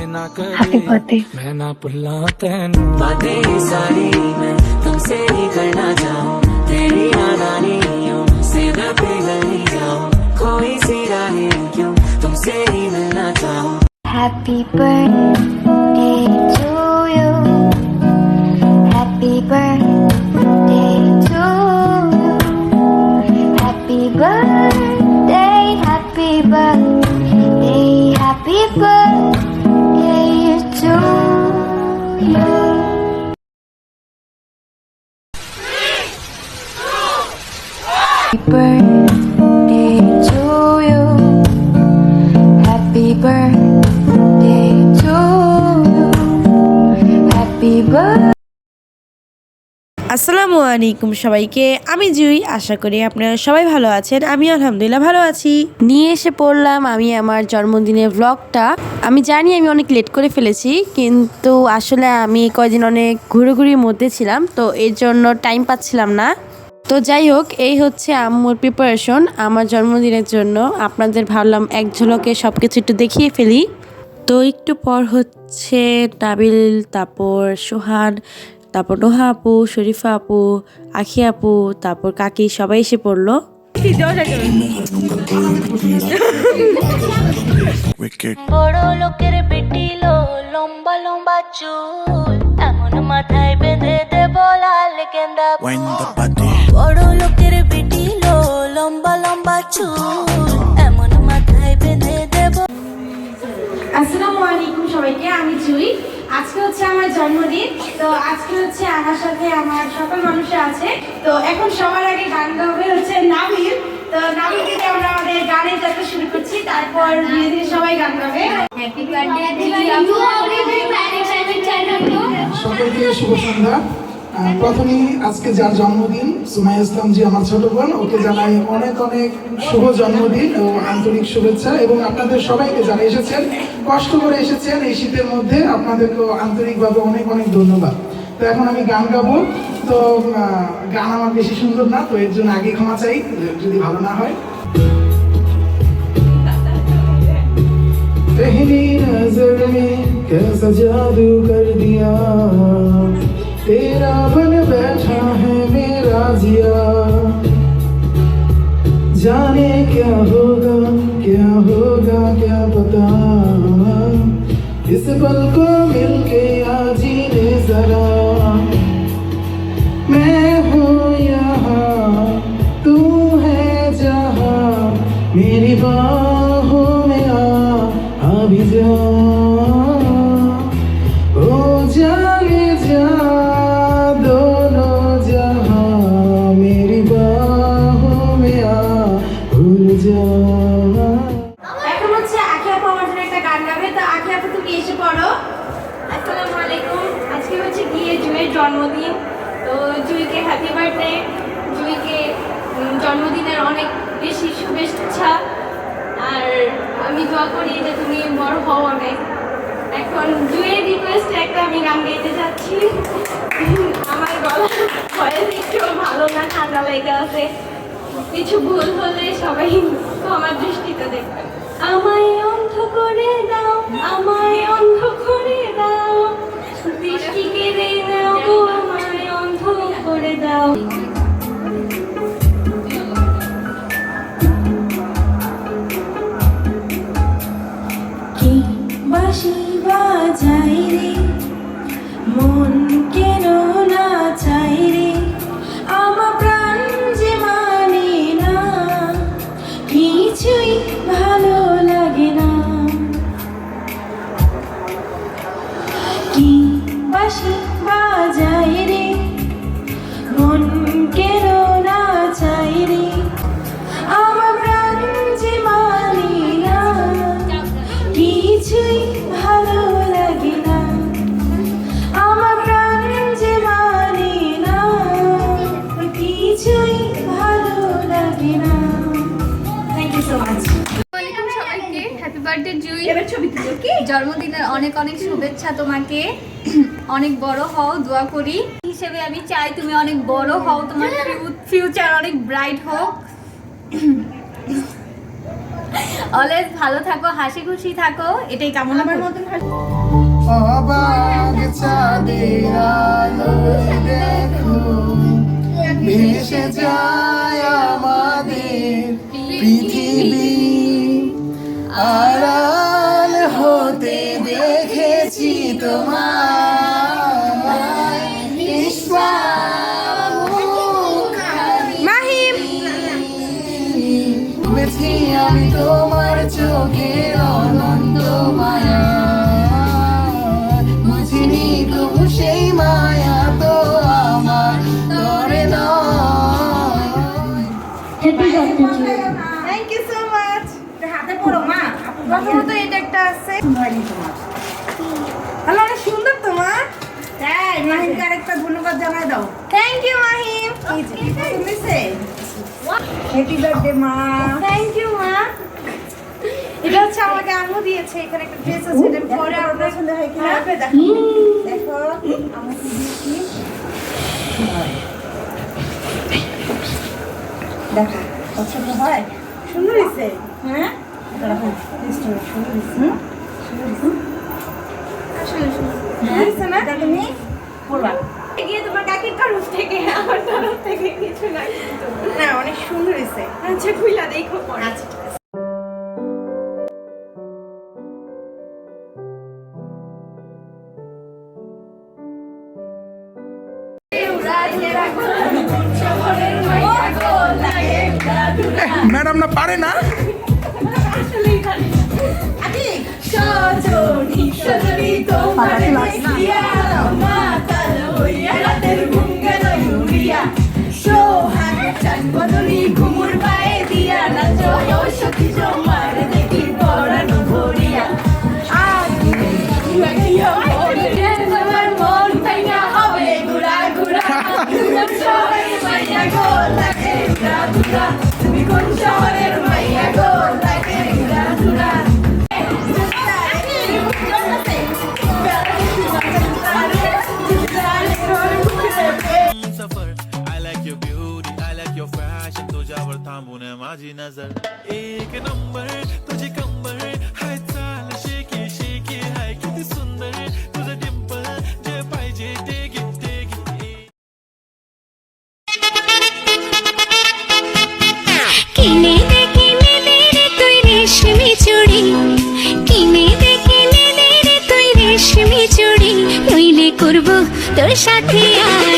ना कभी मैं ना भुला तेनू बातें सारी मैं तुमसे ही करना चाहूँ तेरी याद आनी से मैं पिघल नहीं जाऊँ कोई सी राहें क्यों तुमसे ही मिलना चाहूँ Happy birthday to you. Happy birthday to you. Happy birthday, happy birthday, happy birthday to you. Happy birthday to you. Happy birthday to you. Happy birthday. আসসালামু আলাইকুম সবাইকে, আমি জুই। আশা করি আপনারা সবাই ভালো আছেন। আমি আলহামদুলিল্লাহ ভালো আছি। নিয়ে এসে পড়লাম আমি আমার জন্মদিনের ব্লগটা। আমি জানি আমি অনেক লেট করে ফেলেছি, কিন্তু আসলে আমি কয়দিন অনেক ঘুরোঘুরির মধ্যে ছিলাম, তো এর জন্য টাইম পাচ্ছিলাম না। তো যাই হোক, এই হচ্ছে আম্মুর প্রিপারেশন আমার জন্মদিনের জন্য। আপনাদের ভাবলাম এক ঝলকে সব কিছু একটু দেখিয়ে ফেলি। তো একটু পর হচ্ছে নাবিল, তারপর সোহান, তারপর নোহা আপু, শরীফা আপু, আখি আপু, তারপর কাকি সবাই এসে পড়লো। বড় লোকের বেটি লো লম্বা লম্বা চুল এমন মাথায় বেঁধে দেব লাল গেন্দা বড় লোকের বেটি লো লম্বা লম্বা চুল এমন মাথায় বেঁধে দেব। আসসালামু আলাইকুম সবাইকে, আমি জুই। আজকে হচ্ছে আমার জন্মদিন। তো আজকে হচ্ছে আমার সাথে আমার সকল মানুষরা আছে। তো এখন সবার আগে গান গাবে হচ্ছে নাবিল। তো নাবিল থেকে আমরা আমাদের গানের যাত্রা শুরু করছি, তারপর ধীরে ধীরে সবাই গান গাবে। হ্যাপি বার্থডে সকলকে শুভ সন্ধ্যা। প্রথমেই আজকে যার জন্মদিন সুমাইয়া ইসলাম জি, আমার ছোট বোন, ওকে জানাই অনেক অনেক শুভ জন্মদিন ও আন্তরিক শুভেচ্ছা। এবং আপনাদের সবাইকে যারা এসেছেন, কষ্ট করে এসেছেন এই শীতের মধ্যে, আপনাদেরকেও আন্তরিকভাবে অনেক অনেক ধন্যবাদ। তো এখন আমি গান গাবো। তো গান আমার বেশি সুন্দর না, তো এর জন্য আগে ক্ষমা চাই যদি ভালো না হয়। पहली नजर में कैसा जादू कर दिया, तेरा बन बैठा है मेरा जिया, जाने क्या होगा क्या पता, इस पल को मिलके आज जीने जरा, मैं हूँ यहाँ तू है जहाँ, मेरी बाहों में अभी जा ओ जाने जा दोनों जहां, मेरी बाहों में भूल जा। এখন হচ্ছে আখি আপু আমার জন্য একটা গান গাবে। তো আখি আপু তুমি এসে পড়ো। আসসালামু আলাইকুম। আজকে হচ্ছে গিয়ে জুইয়ের জন্মদিন। তো জুইকে হ্যাপি বার্থডে। জুইকে জন্মদিনের অনেক বেশি শুভেচ্ছা। আর আমি দোয়া করি যে তুমি বড় হও অনেক। এখন জুয়ের রিকোয়েস্টে একটা আমি গান গাইতে যাচ্ছি। আমার গলা ভয়েস একটু ভালো না, ঠান্ডা লেগে আছে। কিছু ভুল হলে সবাই আমার দৃষ্টিতে দেখবেন। আমায় অন্ধ করে দাও, আমায় অন্ধ করে দাও, দৃষ্টি কেড়ে নাও গো, আমায় অন্ধ করে দাও। বাঁশি বাজাই রে মন কেন না চাই রে, আমার প্রাণ যে মানে না, কিছুই ভালো লাগে না। কি বাঁশি বাজাই রে মন কেন না চাই রে, আমার প্রাণ যে মানে না, কিছুই ভালো লাগে না, আমার প্রাণ যে মানে না, কিছুই ভালো লাগে না। Thank you so much. সবাইকে হ্যাপি বার্থডে জুই, জন্মদিনের অনেক অনেক শুভেচ্ছা তোমাকে। অনেক বড় হও দোয়া করি হিসেবে আমি চাই তুমি অনেক বড় হও, তোমার ফিউচার অনেক ব্রাইট হোক। অলওয়েজ ভালো থাকো, হাসি খুশি থাকো, এটাই কামনা করি। অবাক চাঁদের আলোয় দেখো ভেসে যায় আমাদের পৃথিবী, আড়াল হতে দেখেছি তোমায় মাহিম বুঝেছি আমি তোমার চোখের অনন্ত মায়া, বুঝিনি তবু সেই মায়া তো আমার তরে নয়। Thank you so much. হাতে পড়ো মা, প্রথমত এটা একটা আছে। হ্যালো, অনেক সুন্দর তো মা। তাই মাহিমকে আরেকটা ধন্যবাদ জানাই দাও। Thank you Mahim. এই যে মিসে হ্যাপি বার্থডে মা। থ্যাংক ইউ মা। এটা হচ্ছে আমাকে আম্মু দিয়েছে, এখানে একটা ড্রেস আছে, এটা পরে আর পছন্দ হয় কিনা দেখো। দেখো আমাকে দিয়েছি, দেখো পছন্দ হয়? সুন্দর হয়েছে। হ্যাঁ সুন্দর হয়েছে। আসলে সুন্দর হয়েছে না? তুমি পড়বা গিয়ে তোমার কাকির তরফ থেকে, আমার তরফ থেকে কিছু না, না অনেক সুন্দর হয়েছে। আচ্ছা খুইলা দেখো পরে। আচ্ছা ম্যাডাম না পারে না। তুমি কোন শহরের মাইয়া গো লাগে ঘুরা ঘুরা। सफर I like your beauty I like your fashion तुझ्यावर थांबून माझी नजर एक नंबर तुझी कंबर हाय चाल शेकी शेकी हाय किती सुंदर तुझं डिंपल जे पाहिजे ते घे ते घे কিনে দে রে তুই রেশমি চুড়ি, কিনে দে রে তুই রেশমি চুড়ি, নইলে করবো তোর সাথে আর